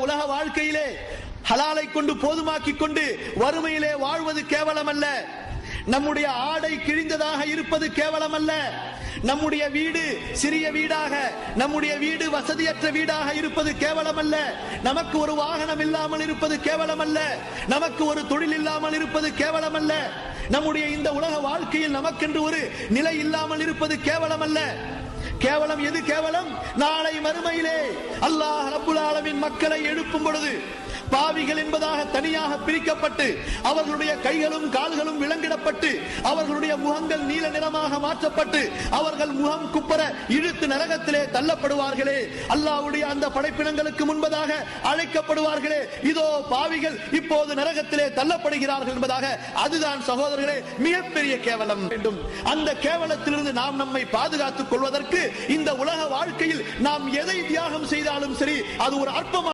உலக வாழ்க்கையிலே ஹலாலை கொண்டு போதுமாக்கிக் கொண்டு வறுமையிலே வாழ்வது கேவலம் அல்ல. நம்முடைய ஆடை கிழிந்ததாக இருப்பது கேவலம் அல்ல. நம்முடைய வீடு சிறிய வீடாக, நம்முடைய வீடு வசதியற்ற வீடாக இருப்பது கேவலம் அல்ல. நமக்கு ஒரு வாகனம் இல்லாமல் இருப்பது கேவலம் அல்ல. நமக்கு ஒரு தொழில் இல்லாமல் இருப்பது கேவலம் அல்ல. நம்முடைய இந்த உலக வாழ்க்கையில் நமக்கென்று ஒரு நிலை இல்லாமல் இருப்பது கேவலம் அல்ல. கேவலம் எது கேவலம்? நாளை மறுமையிலே அல்லாஹ் ரப்புல் ஆலமீன் மக்களை எழுப்பும் பொழுது பாவிகள் என்பதாக தனியாக பிரிக்கப்பட்டு அவர்களுடைய கைகளும் கால்களும் விலங்கிடப்பட்டு அவர்களுடைய முகங்கள் நீல நிறமாக மாற்றப்பட்டு அவர்கள் முகம் குப்பர இழுத்து நரகத்திலே தள்ளப்படுவார்களே, அல்லாஹ்வுடைய அந்த படைப்பினங்களுக்கு முன்பதாக அழைக்கப்படுவார்களே, இதோ பாவிகள் இப்போது நரகத்திலே தள்ளப்படுகிறார்கள் என்பதாக. அதுதான் சகோதரர்களே மிகப்பெரிய கேவலம். வேண்டும் அந்த கேவலத்திலிருந்து நாம் நம்மை பாதுகாத்துக் கொள்வதற்கு இந்த உலக வாழ்க்கையில் நாம் எதை தியாகம் செய்தாலும் சரி, அது ஒரு அற்பமான